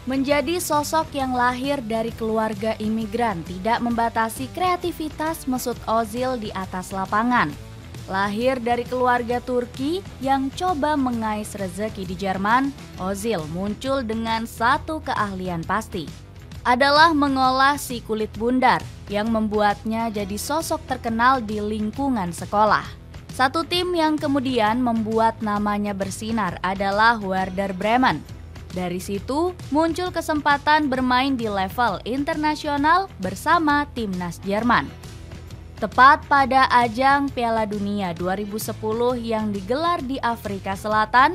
Menjadi sosok yang lahir dari keluarga imigran tidak membatasi kreativitas Mesut Ozil di atas lapangan. Lahir dari keluarga Turki yang coba mengais rezeki di Jerman, Ozil muncul dengan satu keahlian pasti. Adalah mengolah si kulit bundar yang membuatnya jadi sosok terkenal di lingkungan sekolah. Satu tim yang kemudian membuat namanya bersinar adalah Werder Bremen. Dari situ muncul kesempatan bermain di level internasional bersama timnas Jerman. Tepat pada ajang Piala Dunia 2010 yang digelar di Afrika Selatan,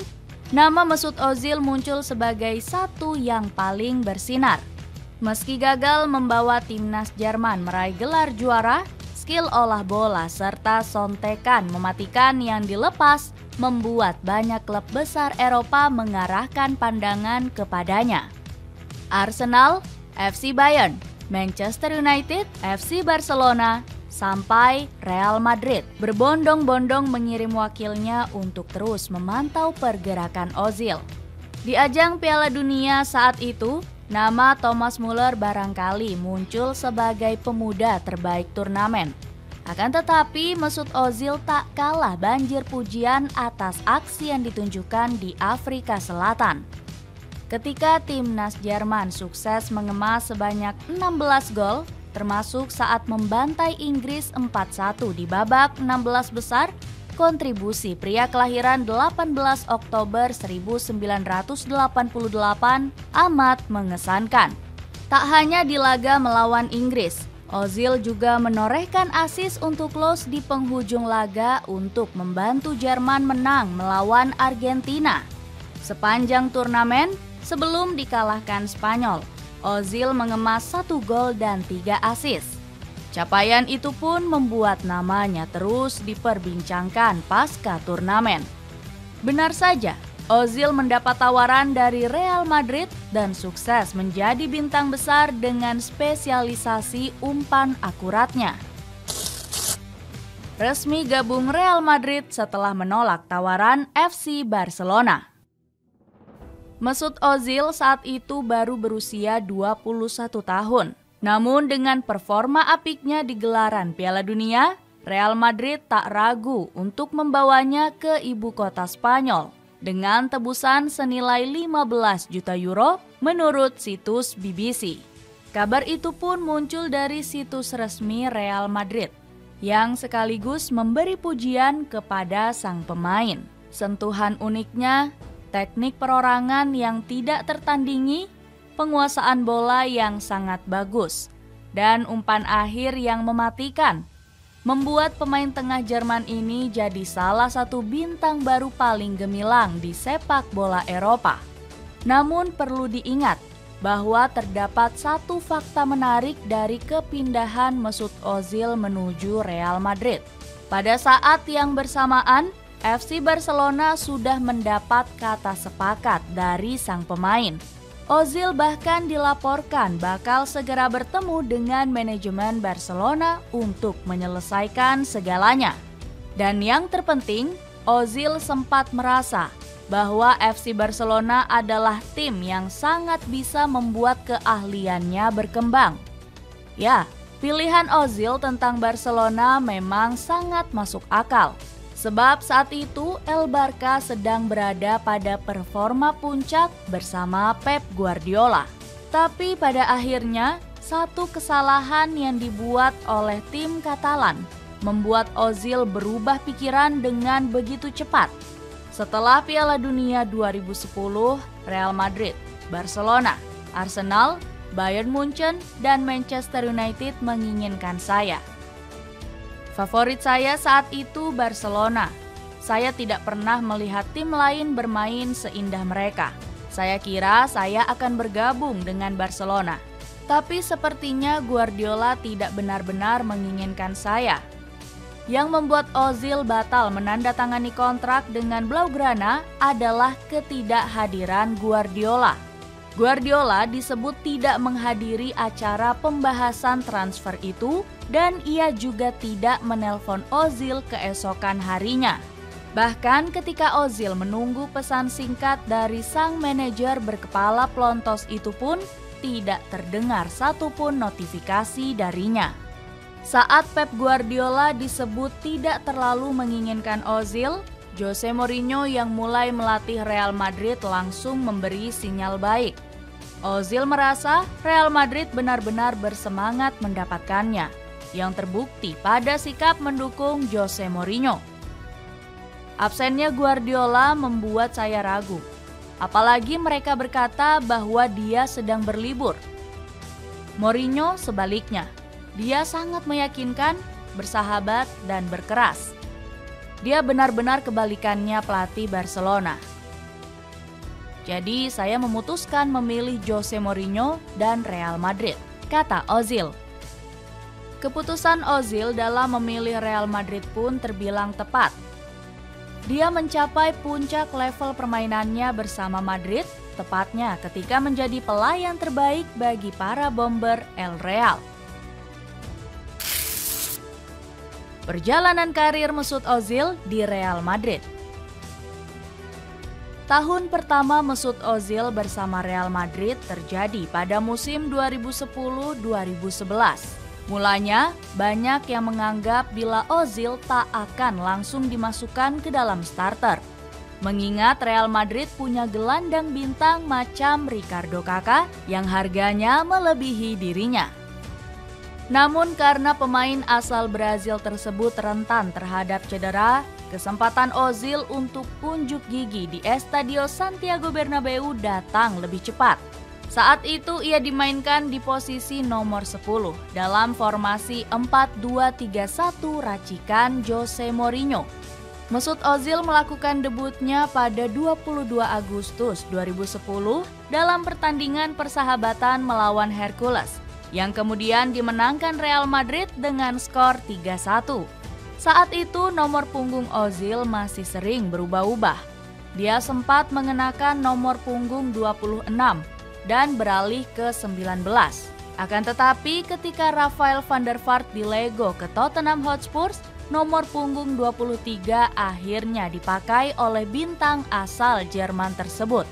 nama Mesut Ozil muncul sebagai satu yang paling bersinar. Meski gagal membawa timnas Jerman meraih gelar juara, skill olah bola serta sontekan mematikan yang dilepas membuat banyak klub besar Eropa mengarahkan pandangan kepadanya. Arsenal, FC Bayern, Manchester United, FC Barcelona, sampai Real Madrid berbondong-bondong mengirim wakilnya untuk terus memantau pergerakan Ozil. Di ajang Piala Dunia saat itu, nama Thomas Muller barangkali muncul sebagai pemuda terbaik turnamen. Akan tetapi Mesut Ozil tak kalah banjir pujian atas aksi yang ditunjukkan di Afrika Selatan. Ketika timnas Jerman sukses mengemas sebanyak 16 gol, termasuk saat membantai Inggris 4-1 di babak 16 besar, kontribusi pria kelahiran 18 Oktober 1988 amat mengesankan. Tak hanya di laga melawan Inggris, Ozil juga menorehkan assist untuk close di penghujung laga untuk membantu Jerman menang melawan Argentina. Sepanjang turnamen, sebelum dikalahkan Spanyol, Ozil mengemas 1 gol dan 3 assist. Capaian itu pun membuat namanya terus diperbincangkan pasca turnamen. Benar saja, Ozil mendapat tawaran dari Real Madrid dan sukses menjadi bintang besar dengan spesialisasi umpan akuratnya. Resmi gabung Real Madrid setelah menolak tawaran FC Barcelona. Mesut Ozil saat itu baru berusia 21 tahun. Namun dengan performa apiknya di gelaran Piala Dunia, Real Madrid tak ragu untuk membawanya ke ibu kota Spanyol dengan tebusan senilai 15 juta euro menurut situs BBC. Kabar itu pun muncul dari situs resmi Real Madrid yang sekaligus memberi pujian kepada sang pemain. Sentuhan uniknya, teknik perorangan yang tidak tertandingi, penguasaan bola yang sangat bagus, dan umpan akhir yang mematikan membuat pemain tengah Jerman ini jadi salah satu bintang baru paling gemilang di sepak bola Eropa. Namun perlu diingat bahwa terdapat satu fakta menarik dari kepindahan Mesut Ozil menuju Real Madrid. Pada saat yang bersamaan, FC Barcelona sudah mendapat kata sepakat dari sang pemain. Ozil bahkan dilaporkan bakal segera bertemu dengan manajemen Barcelona untuk menyelesaikan segalanya. Dan yang terpenting, Ozil sempat merasa bahwa FC Barcelona adalah tim yang sangat bisa membuat keahliannya berkembang. Ya, pilihan Ozil tentang Barcelona memang sangat masuk akal. Sebab saat itu El Barca sedang berada pada performa puncak bersama Pep Guardiola. Tapi pada akhirnya, satu kesalahan yang dibuat oleh tim Katalan membuat Ozil berubah pikiran dengan begitu cepat. Setelah Piala Dunia 2010, Real Madrid, Barcelona, Arsenal, Bayern Munchen, dan Manchester United menginginkan saya. Favorit saya saat itu Barcelona. Saya tidak pernah melihat tim lain bermain seindah mereka. Saya kira saya akan bergabung dengan Barcelona. Tapi sepertinya Guardiola tidak benar-benar menginginkan saya. Yang membuat Ozil batal menandatangani kontrak dengan Blaugrana adalah ketidakhadiran Guardiola. Guardiola disebut tidak menghadiri acara pembahasan transfer itu dan ia juga tidak menelpon Ozil keesokan harinya. Bahkan ketika Ozil menunggu pesan singkat dari sang manajer berkepala pelontos itu pun tidak terdengar satupun notifikasi darinya. Saat Pep Guardiola disebut tidak terlalu menginginkan Ozil, Jose Mourinho yang mulai melatih Real Madrid langsung memberi sinyal baik. Ozil merasa Real Madrid benar-benar bersemangat mendapatkannya, yang terbukti pada sikap mendukung Jose Mourinho. Absennya Guardiola membuat saya ragu, apalagi mereka berkata bahwa dia sedang berlibur. Mourinho sebaliknya, dia sangat meyakinkan, bersahabat, dan berkeras. Dia benar-benar kebalikannya pelatih Barcelona. Jadi saya memutuskan memilih Jose Mourinho dan Real Madrid, kata Ozil. Keputusan Ozil dalam memilih Real Madrid pun terbilang tepat. Dia mencapai puncak level permainannya bersama Madrid, tepatnya ketika menjadi pelayan terbaik bagi para bomber El Real. Perjalanan karir Mesut Ozil di Real Madrid. Tahun pertama Mesut Ozil bersama Real Madrid terjadi pada musim 2010-2011. Mulanya, banyak yang menganggap bila Ozil tak akan langsung dimasukkan ke dalam starter. Mengingat Real Madrid punya gelandang bintang macam Ricardo Kakak yang harganya melebihi dirinya. Namun karena pemain asal Brazil tersebut rentan terhadap cedera, kesempatan Ozil untuk unjuk gigi di Estadio Santiago Bernabeu datang lebih cepat. Saat itu ia dimainkan di posisi nomor 10 dalam formasi 4-2-3-1 racikan Jose Mourinho. Mesut Ozil melakukan debutnya pada 22 Agustus 2010 dalam pertandingan persahabatan melawan Hercules, yang kemudian dimenangkan Real Madrid dengan skor 3-1. Saat itu nomor punggung Ozil masih sering berubah-ubah. Dia sempat mengenakan nomor punggung 26 dan beralih ke 19. Akan tetapi ketika Rafael van der Vaart dilego ke Tottenham Hotspur, nomor punggung 23 akhirnya dipakai oleh bintang asal Jerman tersebut.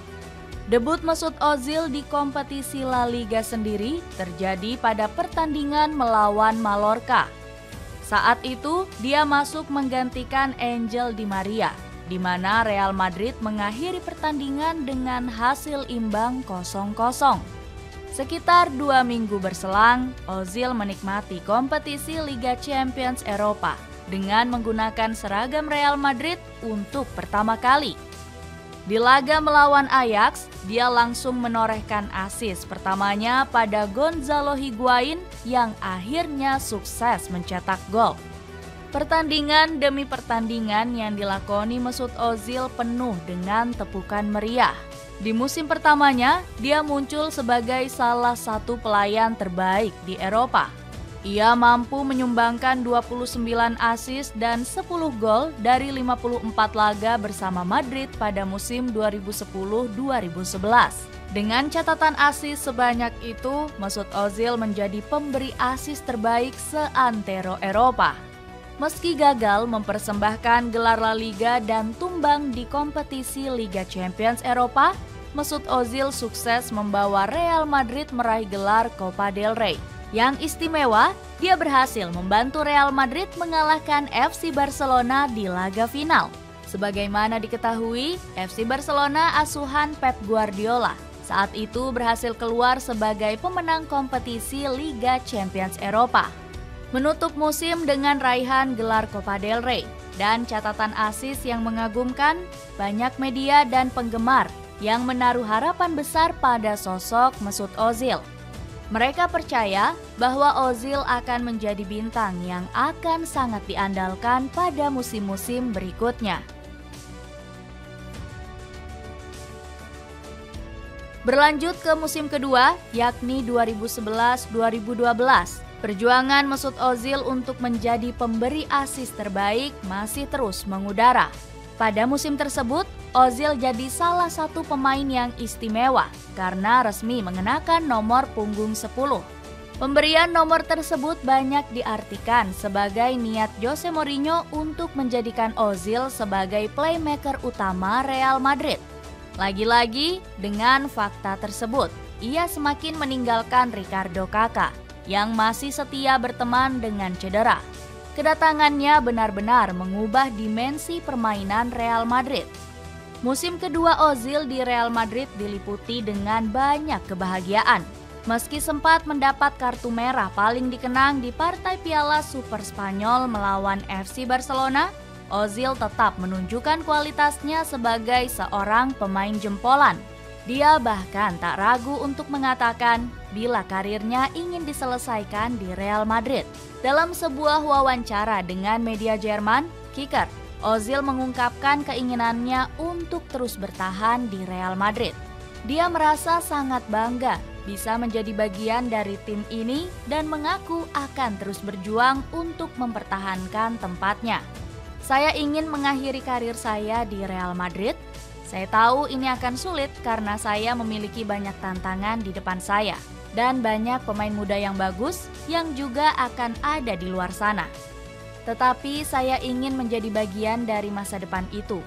Debut Mesut Ozil di kompetisi La Liga sendiri terjadi pada pertandingan melawan Mallorca. Saat itu dia masuk menggantikan Angel Di Maria, di mana Real Madrid mengakhiri pertandingan dengan hasil imbang 0-0. Sekitar 2 minggu berselang, Ozil menikmati kompetisi Liga Champions Eropa dengan menggunakan seragam Real Madrid untuk pertama kali. Di laga melawan Ajax, dia langsung menorehkan assist pertamanya pada Gonzalo Higuain yang akhirnya sukses mencetak gol. Pertandingan demi pertandingan yang dilakoni Mesut Ozil penuh dengan tepukan meriah. Di musim pertamanya, dia muncul sebagai salah satu pelayan terbaik di Eropa. Ia mampu menyumbangkan 29 assist dan 10 gol dari 54 laga bersama Madrid pada musim 2010-2011. Dengan catatan assist sebanyak itu, Mesut Ozil menjadi pemberi assist terbaik seantero Eropa. Meski gagal mempersembahkan gelar La Liga dan tumbang di kompetisi Liga Champions Eropa, Mesut Ozil sukses membawa Real Madrid meraih gelar Copa del Rey. Yang istimewa, dia berhasil membantu Real Madrid mengalahkan FC Barcelona di laga final. Sebagaimana diketahui, FC Barcelona asuhan Pep Guardiola saat itu berhasil keluar sebagai pemenang kompetisi Liga Champions Eropa. Menutup musim dengan raihan gelar Copa del Rey dan catatan assist yang mengagumkan, banyak media dan penggemar yang menaruh harapan besar pada sosok Mesut Ozil. Mereka percaya bahwa Ozil akan menjadi bintang yang akan sangat diandalkan pada musim-musim berikutnya. Berlanjut ke musim kedua, yakni 2011-2012. Perjuangan Mesut Ozil untuk menjadi pemberi assist terbaik masih terus mengudara. Pada musim tersebut, Ozil jadi salah satu pemain yang istimewa karena resmi mengenakan nomor punggung 10. Pemberian nomor tersebut banyak diartikan sebagai niat Jose Mourinho untuk menjadikan Ozil sebagai playmaker utama Real Madrid. Lagi-lagi, dengan fakta tersebut, ia semakin meninggalkan Ricardo Kakak yang masih setia berteman dengan cedera. Kedatangannya benar-benar mengubah dimensi permainan Real Madrid. Musim kedua Ozil di Real Madrid diliputi dengan banyak kebahagiaan. Meski sempat mendapat kartu merah paling dikenang di partai Piala Super Spanyol melawan FC Barcelona, Ozil tetap menunjukkan kualitasnya sebagai seorang pemain jempolan. Dia bahkan tak ragu untuk mengatakan bila karirnya ingin diselesaikan di Real Madrid. Dalam sebuah wawancara dengan media Jerman, Kicker, Ozil mengungkapkan keinginannya untuk terus bertahan di Real Madrid. Dia merasa sangat bangga bisa menjadi bagian dari tim ini dan mengaku akan terus berjuang untuk mempertahankan tempatnya. Saya ingin mengakhiri karir saya di Real Madrid. Saya tahu ini akan sulit karena saya memiliki banyak tantangan di depan saya dan banyak pemain muda yang bagus yang juga akan ada di luar sana. Tetapi saya ingin menjadi bagian dari masa depan itu.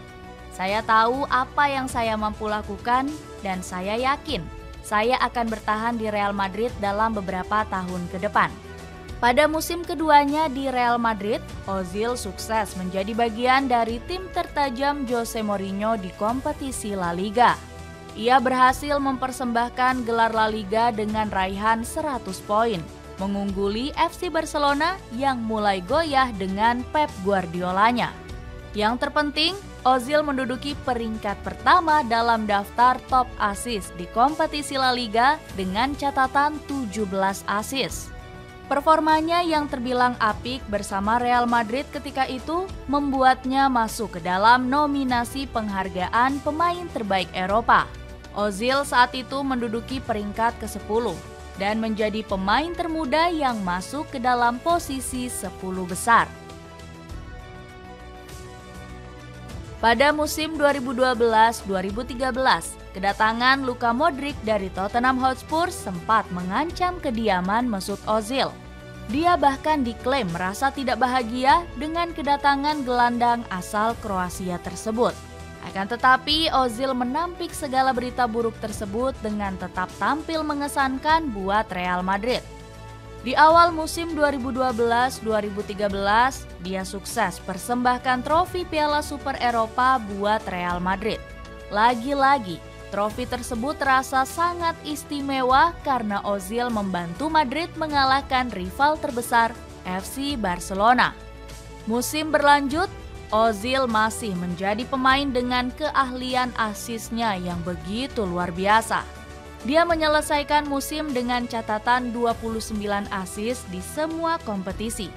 Saya tahu apa yang saya mampu lakukan dan saya yakin saya akan bertahan di Real Madrid dalam beberapa tahun ke depan. Pada musim keduanya di Real Madrid, Ozil sukses menjadi bagian dari tim tertajam Jose Mourinho di kompetisi La Liga. Ia berhasil mempersembahkan gelar La Liga dengan raihan 100 poin, mengungguli FC Barcelona yang mulai goyah dengan Pep Guardiolanya. Yang terpenting, Ozil menduduki peringkat pertama dalam daftar top assist di kompetisi La Liga dengan catatan 17 assist. Performanya yang terbilang apik bersama Real Madrid ketika itu membuatnya masuk ke dalam nominasi penghargaan pemain terbaik Eropa. Ozil saat itu menduduki peringkat ke-10 dan menjadi pemain termuda yang masuk ke dalam posisi 10 besar. Pada musim 2012-2013, kedatangan Luka Modric dari Tottenham Hotspur sempat mengancam kediaman Mesut Ozil. Dia bahkan diklaim merasa tidak bahagia dengan kedatangan gelandang asal Kroasia tersebut. Akan tetapi, Ozil menampik segala berita buruk tersebut dengan tetap tampil mengesankan buat Real Madrid. Di awal musim 2012-2013, dia sukses persembahkan trofi Piala Super Eropa buat Real Madrid. Lagi-lagi, trofi tersebut terasa sangat istimewa karena Ozil membantu Madrid mengalahkan rival terbesar FC Barcelona. Musim berlanjut, Ozil masih menjadi pemain dengan keahlian asisnya yang begitu luar biasa. Dia menyelesaikan musim dengan catatan 29 assist di semua kompetisi.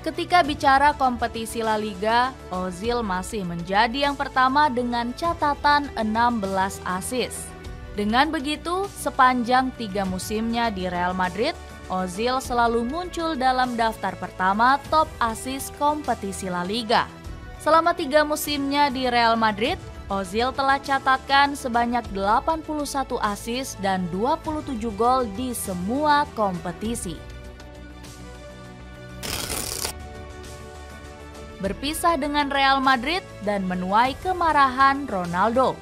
Ketika bicara kompetisi La Liga, Ozil masih menjadi yang pertama dengan catatan 16 assist. Dengan begitu, sepanjang 3 musimnya di Real Madrid, Ozil selalu muncul dalam daftar pertama top assist kompetisi La Liga. Selama 3 musimnya di Real Madrid, Ozil telah catatkan sebanyak 81 assist dan 27 gol di semua kompetisi. Berpisah dengan Real Madrid dan menuai kemarahan Ronaldo.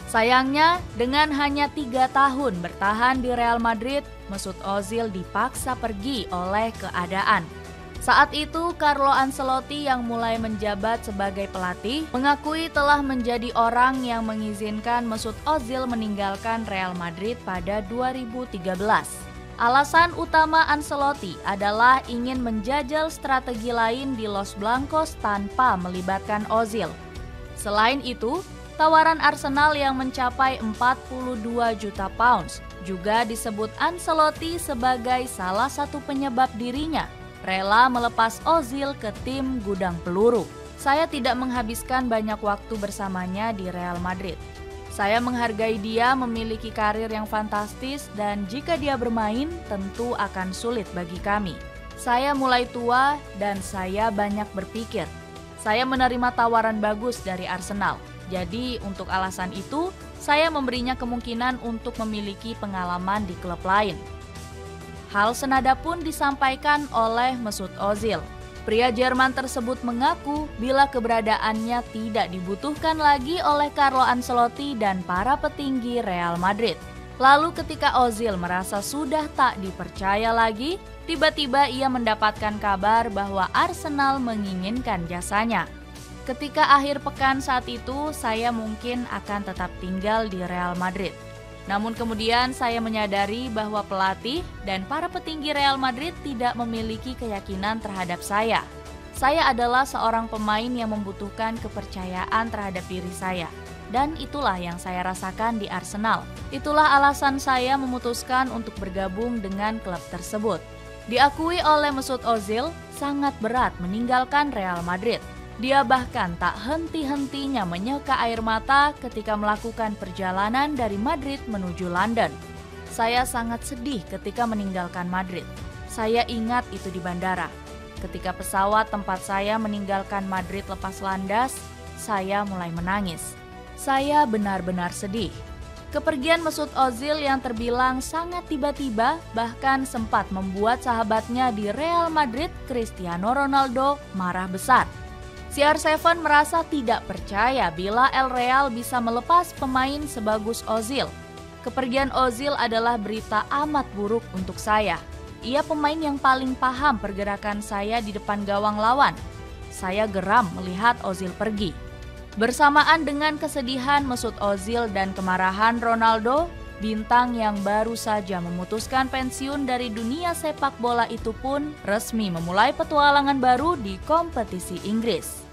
Sayangnya, dengan hanya 3 tahun bertahan di Real Madrid, Mesut Ozil dipaksa pergi oleh keadaan. Saat itu, Carlo Ancelotti yang mulai menjabat sebagai pelatih mengakui telah menjadi orang yang mengizinkan Mesut Ozil meninggalkan Real Madrid pada 2013. Alasan utama Ancelotti adalah ingin menjajal strategi lain di Los Blancos tanpa melibatkan Ozil. Selain itu, tawaran Arsenal yang mencapai 42 juta pounds juga disebut Ancelotti sebagai salah satu penyebab dirinya rela melepas Ozil ke tim gudang peluru. Saya tidak menghabiskan banyak waktu bersamanya di Real Madrid. Saya menghargai dia memiliki karir yang fantastis dan jika dia bermain tentu akan sulit bagi kami. Saya mulai tua dan saya banyak berpikir. Saya menerima tawaran bagus dari Arsenal. Jadi untuk alasan itu, saya memberinya kemungkinan untuk memiliki pengalaman di klub lain. Hal senada pun disampaikan oleh Mesut Ozil. Pria Jerman tersebut mengaku bila keberadaannya tidak dibutuhkan lagi oleh Carlo Ancelotti dan para petinggi Real Madrid. Lalu ketika Ozil merasa sudah tak dipercaya lagi, tiba-tiba ia mendapatkan kabar bahwa Arsenal menginginkan jasanya. Ketika akhir pekan saat itu, saya mungkin akan tetap tinggal di Real Madrid. Namun kemudian saya menyadari bahwa pelatih dan para petinggi Real Madrid tidak memiliki keyakinan terhadap saya. Saya adalah seorang pemain yang membutuhkan kepercayaan terhadap diri saya. Dan itulah yang saya rasakan di Arsenal. Itulah alasan saya memutuskan untuk bergabung dengan klub tersebut. Diakui oleh Mesut Ozil, sangat berat meninggalkan Real Madrid. Dia bahkan tak henti-hentinya menyeka air mata ketika melakukan perjalanan dari Madrid menuju London. Saya sangat sedih ketika meninggalkan Madrid. Saya ingat itu di bandara. Ketika pesawat tempat saya meninggalkan Madrid lepas landas, saya mulai menangis. Saya benar-benar sedih. Kepergian Mesut Ozil yang terbilang sangat tiba-tiba bahkan sempat membuat sahabatnya di Real Madrid, Cristiano Ronaldo, marah besar. CR7 merasa tidak percaya bila El Real bisa melepas pemain sebagus Ozil. Kepergian Ozil adalah berita amat buruk untuk saya. Ia pemain yang paling paham pergerakan saya di depan gawang lawan. Saya geram melihat Ozil pergi. Bersamaan dengan kesedihan Mesut Ozil dan kemarahan Ronaldo, bintang yang baru saja memutuskan pensiun dari dunia sepak bola itu pun resmi memulai petualangan baru di kompetisi Inggris.